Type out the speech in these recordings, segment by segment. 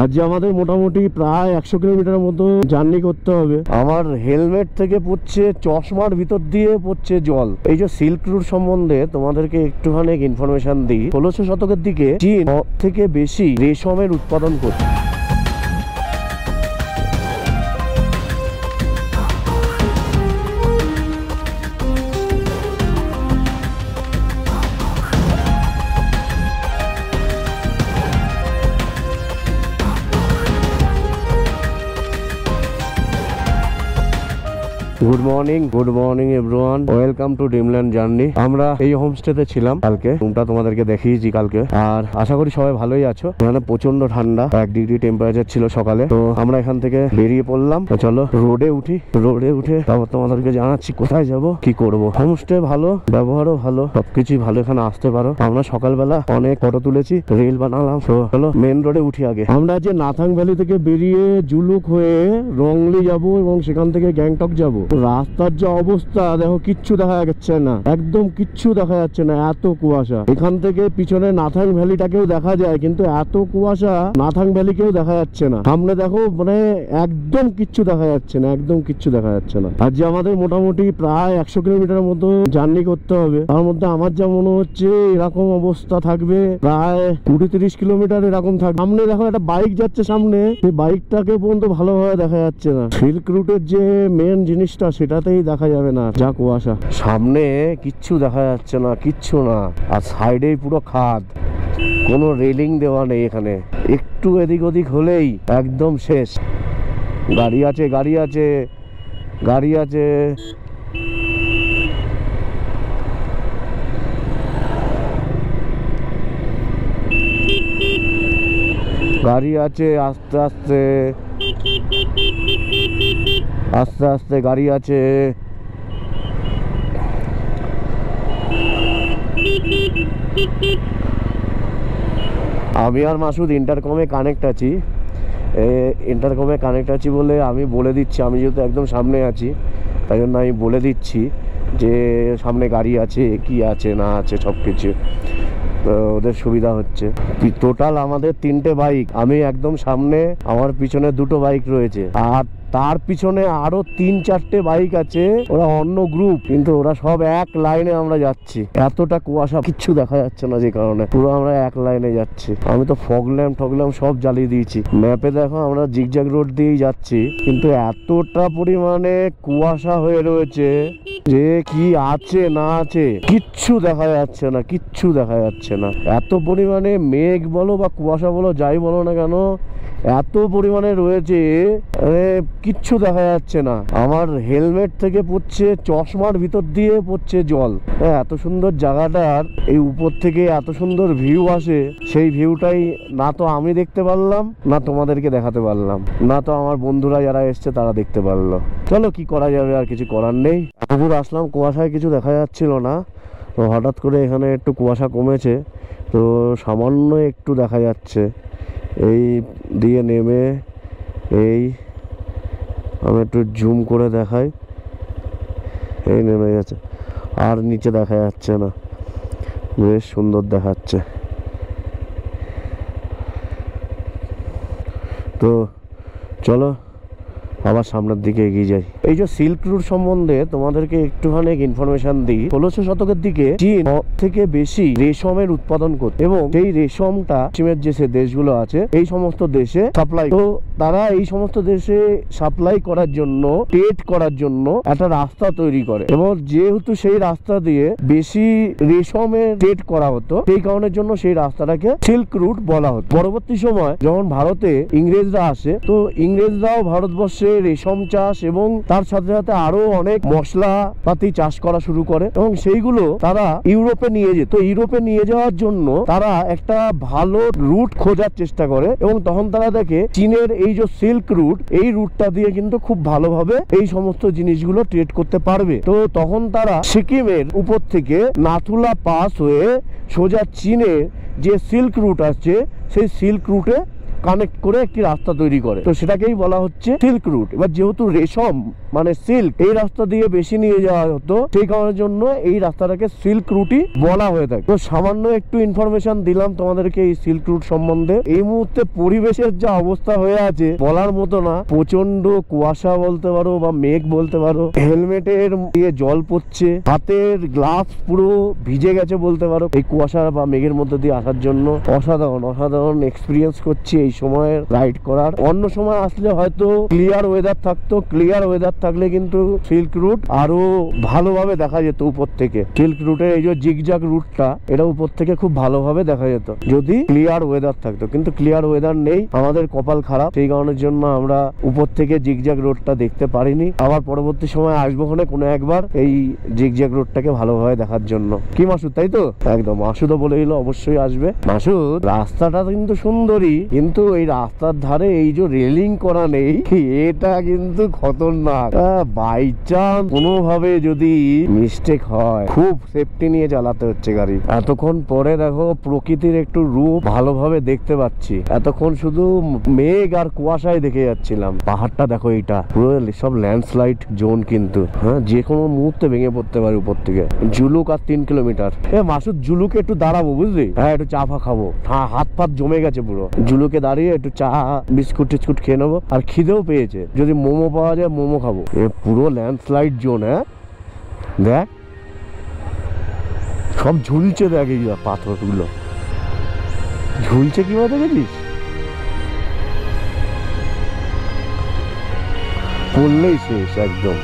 আজ আমাদের মোটামুটি প্রায় 100 কিলোমিটার মতো জার্নি করতে হবে। আমার হেলমেট থেকে পড়ছে, চশমার ভিতর দিয়ে পড়ছে জল। এই যে সিল্ক রুট সম্বন্ধে তোমাদেরকে একটুখানি ইনফরমেশন দিই। 1600 শতকের দিকে চীন থেকে বেশি রেশমের উৎপাদন করছে। Good morning everyone, welcome to Dreamland journey. আমরা এই হোমস্টেতে ছিলাম কালকে, রুমটা তোমাদেরকে দেখিয়েছি কালকে। আর আশা করি সবাই ভালোই আছো। এখানে প্রচন্ড ঠান্ডা, 1 ডিগ্রি টেম্পারেচার ছিল সকালে। তো আমরা এখান থেকে বেরিয়ে পড়লাম। চলো রোডে উঠি। রোডে উঠে তারপর তোমাদেরকে জানাচ্ছি কোথায় যাব, কি করব। হোমস্টে ভালো, ব্যবহারও ভালো, সবকিছুই ভালো। এখানে আসতে পারো। আমরা সকালবেলা অনেক ফটো তুলেছি, রিল বানালাম। তো চলো মেন রোডে উঠি আগে। আমরা যে নাথাং ভ্যালি থেকে বেরিয়ে জুলুক হয়ে রংলি যাব এবং সেখান থেকে গ্যাংটক যাব। রাস্তার যে অবস্থা দেখো, কিচ্ছু দেখা যাচ্ছে না, একদম কিচ্ছু দেখা যাচ্ছে না, এত কুয়াশা। এখান থেকে পিছনে নাথাং ভ্যালিটাকেও দেখা যায়, কিন্তু এত কুয়াশা নাথাং ভ্যালিকেও দেখা যাচ্ছে না। সামনে দেখো, মানে একদম কিচ্ছু দেখা যাচ্ছে না, একদম কিচ্ছু দেখা যাচ্ছে না। আজ আমাদের মোটামুটি প্রায় 100 কিলোমিটার মতো জার্নি করতে হবে। তার মধ্যে আমার যা মনে হচ্ছে এরকম অবস্থা থাকবে, প্রায় 20-30 কিলোমিটার এরকম থাকবে। সামনে দেখো একটা বাইক যাচ্ছে সামনে, সেই বাইকটাকে পর্যন্ত ভালোভাবে দেখা যাচ্ছে না। সিল্ক রুটের যে মেন জিনিসটা সেটাতেই দেখা যাবে না, যা কুয়াশা। সামনে কিচ্ছু দেখা যাচ্ছে না, কিচ্ছু না। আর সাইডেই পুরো খাদ, কোনো রেলিং দেওয়া নেই এখানে। একটু এদিক ওদিক হলেই একদম শেষ। গাড়ি আছে, গাড়ি আছে, গাড়ি আছে। গাড়ি আছে, আস্তে আস্তে আস্তে আস্তে গাড়ি আছে। আমি আর মাসুদ ইন্টারকমে কানেক্ট আছি। ইন্টারকমে কানেক্ট আছি বলে আমি বলে দিচ্ছি, আমি যেহেতু একদম সামনে আছি তাই জন্য আমি বলে দিচ্ছি যে সামনে গাড়ি আছে, কি আছে না আছে সব কিছু। তো ওদের সুবিধা হচ্ছে। টোটাল আমাদের 3টে বাইক, আমি একদম সামনে, আমার পিছনে 2টো বাইক রয়েছে। আর তার পিছনে আরো 3-4টে বাইক আছে, ওরা অন্য গ্রুপ, কিন্তু ওরা সব এক লাইনে আমরা যাচ্ছি। এতটা কুয়াশা, কিচ্ছু দেখা যাচ্ছে না, যে কারণে পুরো আমরা এক লাইনে যাচ্ছি। আমি তো ফগ ল্যাম্প সব জ্বালিয়ে দিয়েছি। ম্যাপে দেখো আমরা জিগজ্যাগ রোড দিয়েই যাচ্ছি, কিন্তু এতটা পরিমাণে কুয়াশা হয়ে রয়েছে যে কি আছে না আছে কিচ্ছু দেখা যাচ্ছে না, কিচ্ছু দেখা যাচ্ছে না। এত পরিমাণে মেঘ বলো বা কুয়াশা বলো, যাই বলো না কেন, এত পরিমাণে রয়েছে, কিচ্ছু দেখা যাচ্ছে না। আমার হেলমেট থেকে পড়ছে, চশমার ভিতর দিয়ে পড়ছে জল। এত সুন্দর জায়গাটার এই উপর থেকে এত সুন্দর ভিউ আসে, সেই ভিউটাই না তো আমি দেখতে পারলাম, না তোমাদেরকে দেখাতে পারলাম, না তো আমার বন্ধুরা যারা এসছে তারা দেখতে পারলো। চলো কি করা যাবে, আর কিছু করার নেই। পুকুর আসলাম, কুয়াশায় কিছু দেখা যাচ্ছিল না। তো হঠাৎ করে এখানে একটু কুয়াশা কমেছে, তো সামান্য একটু দেখা যাচ্ছে। এই দিয়ে নেমে, এই আমি একটু জুম করে দেখাই, এই নেমে গেছে, আর নিচে দেখা যাচ্ছে না। বেশ সুন্দর দেখাচ্ছে। তো চলো আবার সামনের দিকে এগিয়ে যাই। এই যে সিল্ক রুট সম্বন্ধে তোমাদেরকে একটুখানি ইনফরমেশন দিই। 1600 শতকের দিকে চীন থেকে বেশি রেশমের উৎপাদন করত এবং সেই রেশমটা পশ্চিমের যে দেশগুলো আছে এই সমস্ত দেশে সাপ্লাই। তো তারা এই সমস্ত দেশে সাপ্লাই করার জন্য, ট্রেড করার জন্য একটা রাস্তা তৈরি করে, এবং যেহেতু সেই রাস্তা দিয়ে বেশি রেশমের ট্রেড করা হতো, সেই কারণের জন্য সেই রাস্তাটাকে সিল্ক রুট বলা হতো। পরবর্তী সময় যখন ভারতে ইংরেজরা আসে, তো ইংরেজরাও ভারতবর্ষে রেশম চাষ এবং তার সাথে সাথে আরো অনেক মশলা পাতি চাষ করা শুরু করে, এবং সেইগুলো তারা ইউরোপে নিয়ে যেত। ইউরোপে নিয়ে যাওয়ার জন্য তারা একটা ভালো রুট খোঁজার চেষ্টা করে, এবং তখন তারা দেখে চীনের এই যে সিল্ক রুট, এই রুটটা দিয়ে কিন্তু খুব ভালোভাবে এই সমস্ত জিনিসগুলো ট্রেড করতে পারবে। তো তখন তারা সিকিমের উপর থেকে নাথুলা পাস হয়ে সোজা চীনের যে সিল্ক রুট আছে, সেই সিল্ক রুটে কানেক্ট করে একটি রাস্তা তৈরি করে, তো সেটাকেই বলা হচ্ছে সিল্ক রুট। এবার যেহেতু রেশম মানে সিল্ক এই রাস্তা দিয়ে বেশি নিয়ে যাওয়া হতো, সেই কারণের জন্য এই রাস্তাটাকে সিল্ক রুটই বলা হয়ে থাকে। তো সামান্য একটু ইনফরমেশন দিলাম তোমাদেরকে এই সিল্ক রুট সম্বন্ধে। এই মুহূর্তে পরিবেশের যা অবস্থা হয়ে আছে বলার মতো না, প্রচন্ড কুয়াশা বলতে পারো বা মেঘ বলতে পারো, হেলমেটের দিয়ে জল পড়ছে, হাতের গ্লাভস পুরো ভিজে গেছে বলতে পারো এই কুয়াশা বা মেঘের মধ্যে দিয়ে আসার জন্য। অসাধারণ অসাধারণ এক্সপিরিয়েন্স করছি এই সময় রাইড করার। অন্য সময় আসলে হয়তো ক্লিয়ার ওয়েদার থাকতো, ক্লিয়ার ওয়েদার থাকলে কিন্তু সিল্ক রুট আরো ভালোভাবে দেখা যেত উপর থেকে। সিল্ক রুটের এই যে জিগজাগ রুটটা, এটা উপর থেকে খুব ভালোভাবে দেখা যেত যদি ক্লিয়ার ওয়েদার থাকতো, কিন্তু ক্লিয়ার ওয়েদার নেই, আমাদের কপাল খারাপ। সেই কারণের জন্য আমরা উপর থেকে জিগজাগ রোডটা দেখতে পারিনি। আবার পরবর্তী সময় আসবো কোনো একবার এই জিগজাগ রোডটাকে ভালোভাবে দেখার জন্য। কি মাসুদ, তাই তো? একদম, মাসুদও বলে দিল অবশ্যই আসবে। মাসুদ, রাস্তাটা কিন্তু সুন্দরী, কিন্তু এই রাস্তার ধারে এই যে রেলিং করা নেই, এটা কিন্তু খতরনাক। বাই চান্স কোনোভাবে যদি মিস্টেক হয়, খুব সেফটি নিয়ে চালাতে হচ্ছে গাড়ি। এতক্ষণ পরে দেখো প্রকৃতির একটু রূপ ভালোভাবে দেখতে পাচ্ছি। এতক্ষণ শুধু মেঘ আর কুয়াশায় দেখে যাচ্ছিলাম। পাহাড়টা দেখো, এইটা পুরো সব ল্যান্ডস্লাইড জোন কিন্তু, হ্যাঁ, যে কোনো মুহূর্তে ভেঙে পড়তে পারে উপর থেকে। জুলুক আর 3 কিলোমিটার। মাসুদ, জুলুকে একটু দাঁড়াবো বুঝলি? হ্যাঁ, একটু চা ফা খাবো, হাত ফাত জমে গেছে পুরো। জুলুকে দাঁড়িয়ে একটু চা বিস্কুট টিস্কুট খেয়ে নেবো, আর খিদেও পেয়েছে, যদি মোমো পাওয়া যায় মোমো খাবো। পুরো ল্যান্ডস্লাইড জোন। হ্যাঁ দেখ, সব ঝুলছে, দেখ এই পাথরগুলো ঝুলছে কিভাবে দেখেছিস? পড়লেই শেষ একদম।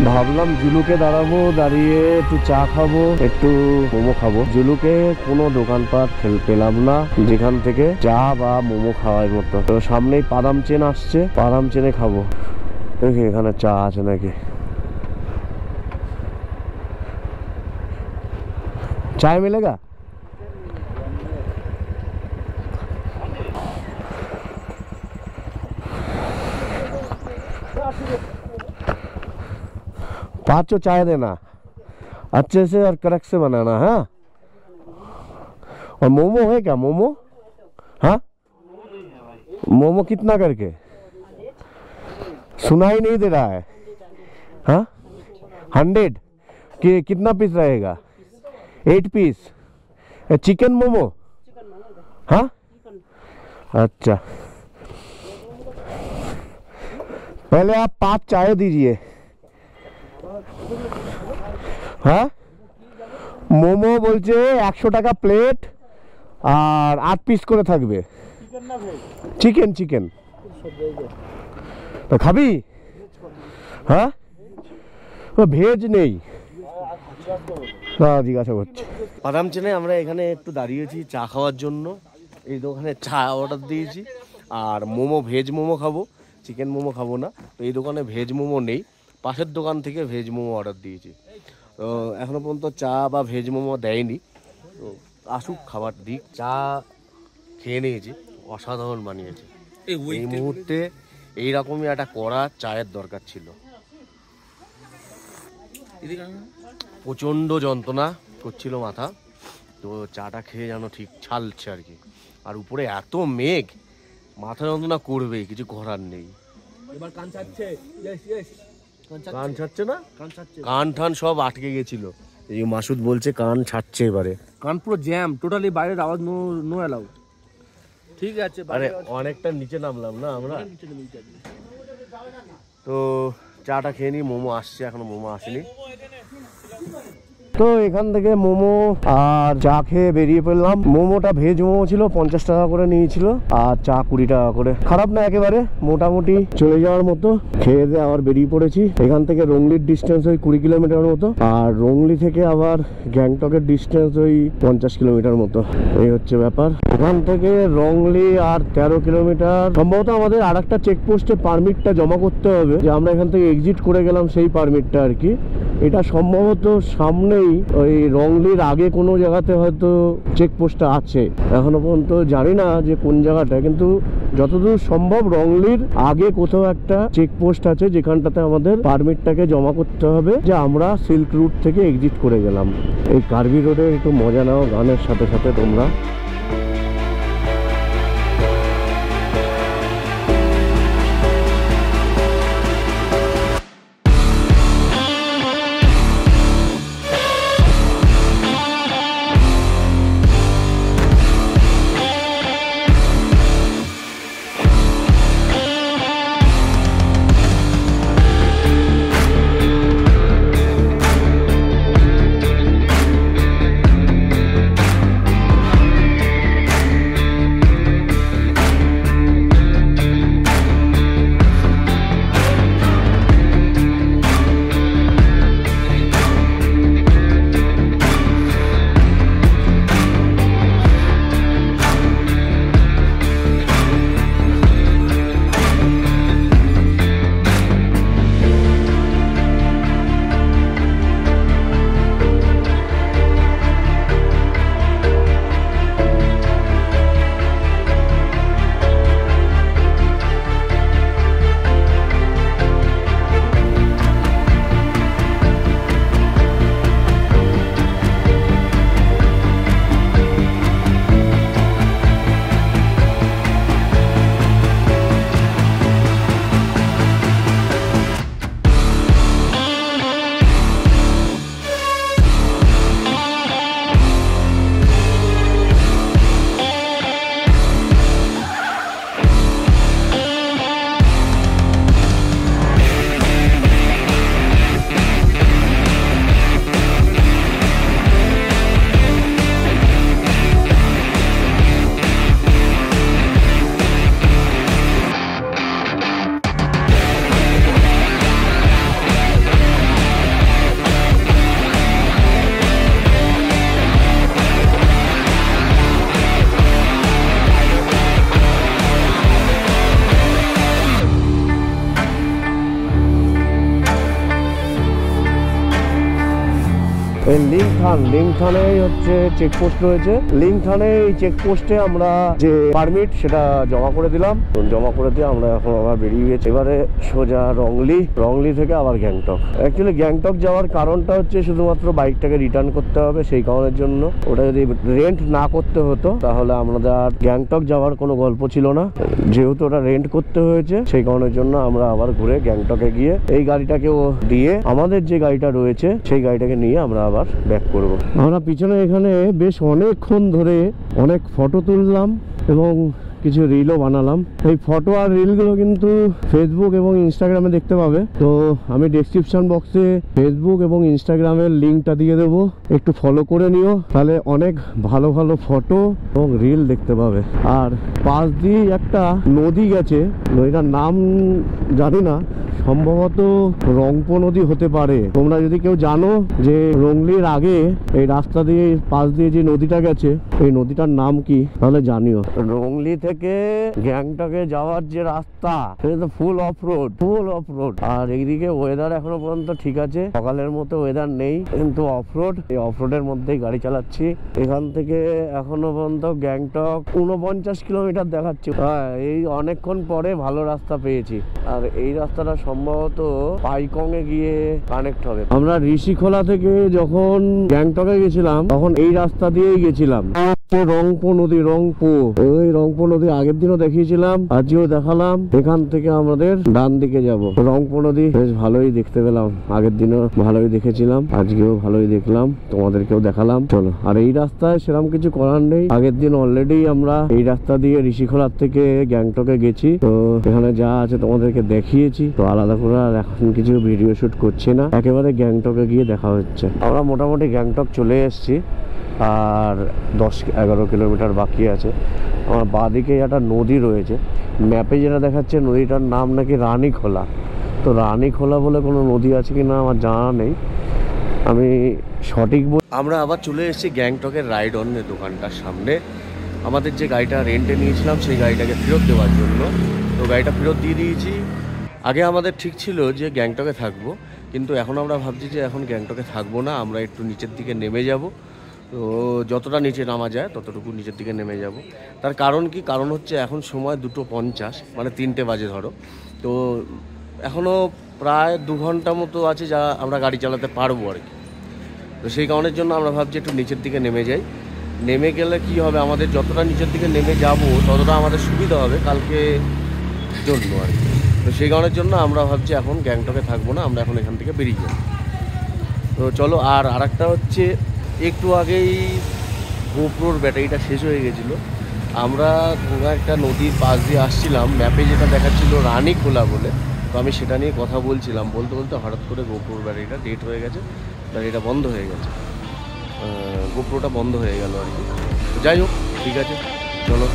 ভাবলাম জুলুকে দাঁড়াবো, দাঁড়িয়ে একটু চা খাবো, একটু মোমো খাবো। জুলুকে কোনো দোকানপাট পেলাম না যেখান থেকে চা বা মোমো খাওয়ার মতো। তো সামনেই বাদাম চেন আসছে, বাদাম চেনে খাবো। দেখি এখানে চা আছে নাকি। চাय मिलेगा? पाँचों चाय देना, अच्छे से और कड़क से बनाना। हाँ, और मोमो है क्या? मोमो, हाँ, मोमो कितना करके? सुनाई नहीं दे रहा है। हाँ, 100 कि कितना पीस रहेगा? 8 पीस चिकन मोमो। हाँ, अच्छा, पहले आप 5 चाय दीजिए। হ্যাঁ মোমো বলছে 100 টাকা প্লেট আর 8 পিস করে থাকবে। চিকেন চিকেন খাবি? হ্যাঁ ভেজ নেই, জিজ্ঞাসা করছি। বাদাম চেনে আমরা এখানে একটু দাঁড়িয়েছি চা খাওয়ার জন্য। এই দোকানে চা অর্ডার দিয়েছি আর মোমো, ভেজ মোমো খাবো, চিকেন মোমো খাবো না। তো এই দোকানে ভেজ মোমো নেই, পাশের দোকান থেকে ভেজ মোমো অর্ডার দিয়েছি। তো এখনো পর্যন্ত চা বা ভেজ মোমো দেয়নি, তো আসুক খাবার দিক। চা খেয়ে নিয়েছি, অসাধারণ বানিয়েছে। এই মুহূর্তে এইরকমই একটা কড়া চায়ের দরকার ছিল। প্রচণ্ড যন্ত্রণা করছিল মাথা, তো চাটা খেয়ে যেন ঠিক ছালছে আর কি। আর উপরে এত মেঘ, মাথা যন্ত্রণা করবেই, কিছু করার নেই। এবার কান ছাড়ছে, কান ছাড়ছে না, কান ঠান সব আটকে গেছিল। এই মাসুদ বলছে কান ছাড়ছে এবারে। কান পুরো জ্যাম, টোটালি বাইরের আওয়াজ নো অ্যালাউ। ঠিক আছে, আরে অনেকটা নিচে নামলাম না আমরা। তো চাটা খেয়ে নি, মোমো আসছে, এখনো মোমো আসেনি। তো এখান থেকে মোমো আর চা খেয়ে বেরিয়ে পড়লাম। মোমোটা ভেজ মোমো ছিল, 50 টাকা করে নিয়েছিল, আর চা 20 টাকা করে। খারাপ না একেবারে, মোটামুটি চলে যাওয়ার মতো। খেয়ে দিয়ে আবার বেরিয়ে পড়েছি। এখান থেকে রংলির ডিস্টেন্স ওই 20 কিলোমিটার মতো, আর রংলি থেকে আবার গ্যাংটকের ডিস্টেন্স ওই 50 কিলোমিটার মতো। এই হচ্ছে ব্যাপার। এখান থেকে রংলি আর 13 কিলোমিটার। সম্ভবত আমাদের আর একটা চেকপোস্টে পারমিটটা জমা করতে হবে, যে আমরা এখান থেকে এক্সিট করে গেলাম সেই পারমিটটা আর কি। এটা সম্ভবত সামনেই ওই রংলির আগে কোনো জায়গাতে হয়তো চেকপোস্টটা আছে, এখনো পর্যন্ত জানি না যে কোন জায়গাটা, কিন্তু যতদূর সম্ভব রংলির আগে কোথাও একটা চেকপোস্ট আছে যেখানটাতে আমাদের পারমিটটাকে জমা করতে হবে যে আমরা সিল্ক রুট থেকে এক্সিট করে গেলাম। এই কার্বি রোডের একটু মজা নাও গানের সাথে সাথে তোমরা। লিংথানে হচ্ছে চেকপোস্ট রয়েছে। লিংথানে এই চেকপোস্টে আমরা যে পারমিট সেটা জমা করে দিলাম। জমা করে দিয়ে আমরা এখন আবার বেরিয়ে গেছি এবারে সোজা রংলি থেকে আবার গ্যাংটক। অ্যাকচুয়ালি গ্যাংটক যাওয়ার কারণটা হচ্ছে শুধুমাত্র বাইকটাকে রিটার্ন করতে হবে, সেই কারণের জন্য। ওটা যদি রেন্ট না করতে হতো তাহলে আমাদের আর গ্যাংটক যাওয়ার কোনো গল্প ছিল না। যেহেতু ওটা রেন্ট করতে হয়েছে সেই কারণের জন্য আমরা আবার ঘুরে গ্যাংটকে গিয়ে এই গাড়িটাকেও দিয়ে আমাদের যে গাড়িটা রয়েছে সেই গাড়িটাকে নিয়ে আমরা আবার ব্যাক করব। আমরা পিছনে এখানে বেশ অনেকক্ষণ ধরে অনেক ফটো তুললাম এবং কিছু রিলও বানালাম। এই ফটো আর রিলগুলো কিন্তু ফেসবুক এবং ইনস্টাগ্রামে দেখতে পাবে। তো আমি ডেসক্রিপশন বক্সে ফেসবুক এবং ইনস্টাগ্রামের লিঙ্কটা দিয়ে দেবো, একটু ফলো করে নিও, তাহলে অনেক ভালো ভালো ফটো এবং রিল দেখতে পাবে। আর পাশ দিয়ে একটা নদী গেছে, নদীটার নাম জানি না, সম্ভবত রংপো নদী হতে পারে। তোমরা যদি কেউ জানো যে রংলির আগে এই রাস্তা দিয়ে পাশ দিয়ে যে নদীটা গেছে, এই নদীটার নাম কি, তাহলে জানিও। রংলি থেকে গ্যাংটকে যাওয়ার যে রাস্তা, সেটা তো ফুল অফ রোড। আর এইদিকে ওয়েদার এখনো পর্যন্ত ঠিক আছে, সকালের মতো ওয়েদার নেই, কিন্তু অফ রোড। এই অফ রোডের মধ্যেই গাড়ি চালাচ্ছি। এখান থেকে এখনো পর্যন্ত গ্যাংটক 49 কিলোমিটার দেখাচ্ছে। হ্যাঁ, এই অনেকক্ষণ পরে ভালো রাস্তা পেয়েছি। আর এই রাস্তাটা সম্ভবত পাইকং এ গিয়ে কানেক্ট হবে। আমরা ঋষিখোলা থেকে যখন গ্যাংটকে গেছিলাম তখন এই রাস্তা দিয়েই গেছিলাম। রংপো নদী, ওই রংপো নদী আগের দিনও দেখিয়েছিলাম, আজকেও দেখালাম। এখান থেকে আমাদের ডান দিকে যাব। রংপো নদী বেশ ভালোই দেখতে পেলাম, আগের দিনও ভালোই দেখেছিলাম, আজকেও ভালোই দেখলাম, তোমাদেরকেও দেখালাম। চলো, আর এই রাস্তায় সেরকম কিছু করার নেই। আগের দিন অলরেডি আমরা এই রাস্তা দিয়ে ঋষিখোলার থেকে গ্যাংটকে গেছি, তো এখানে যা আছে তোমাদেরকে দেখিয়েছি। তো আলাদা করে আর এখন কিছু ভিডিও শুট করছি না, একেবারে গ্যাংটকে গিয়ে দেখা হচ্ছে। আমরা মোটামুটি গ্যাংটক চলে এসেছি, আর 10-11 কিলোমিটার বাকি আছে। আমার বাঁদিকে একটা নদী রয়েছে, ম্যাপে যেটা দেখাচ্ছে নদীটার নাম নাকি রানীখোলা। তো রানীখোলা বলে কোনো নদী আছে কি না আমার জানা নেই, আমি সঠিক আমরা আবার চলে এসেছি গ্যাংটকের রাইড অন দোকানটার সামনে। আমাদের যে গাড়িটা রেন্টে নিয়েছিলাম সেই গাড়িটাকে ফেরত দেওয়ার জন্য, তো গাড়িটা ফেরত দিয়ে দিয়েছি। আগে আমাদের ঠিক ছিল যে গ্যাংটকে থাকবো, কিন্তু এখন আমরা ভাবছি যে এখন গ্যাংটকে থাকবো না, আমরা একটু নিচের দিকে নেমে যাব। তো যতটা নিচে নামা যায় ততটুকু নিচের দিকে নেমে যাব। তার কারণ কি, কারণ হচ্ছে এখন সময় 2:50, মানে 3টে বাজে ধরো। তো এখনও প্রায় 2 ঘন্টা মতো আছে যা আমরা গাড়ি চালাতে পারবো আর কি। তো সেই কারণের জন্য আমরা ভাবছি একটু নিচের দিকে নেমে যাই। নেমে গেলে কি হবে, আমাদের যতটা নিচের দিকে নেমে যাব ততটা আমাদের সুবিধা হবে কালকে জন্য আর কি। তো সেই কারণের জন্য আমরা ভাবছি এখন গ্যাংটকে থাকবো না, আমরা এখন এখান থেকে বেরিয়ে যাব। তো চলো, আর আরেকটা হচ্ছে একটু আগেই গোপ্রোর ব্যাটারিটা শেষ হয়ে গেছিলো। আমরা একটা নদীর পাশ দিয়ে আসছিলাম, ম্যাপে যেটা দেখাচ্ছিল রানীখোলা বলে, তো আমি সেটা নিয়ে কথা বলছিলাম, বলতে বলতে হঠাৎ করে গোপ্রোর ব্যাটারিটা ডেট হয়ে গেছে, ব্যাটারিটা বন্ধ হয়ে গেছে, গোপ্রোটা বন্ধ হয়ে গেল আর কি। যাই হোক, ঠিক আছে, চলো।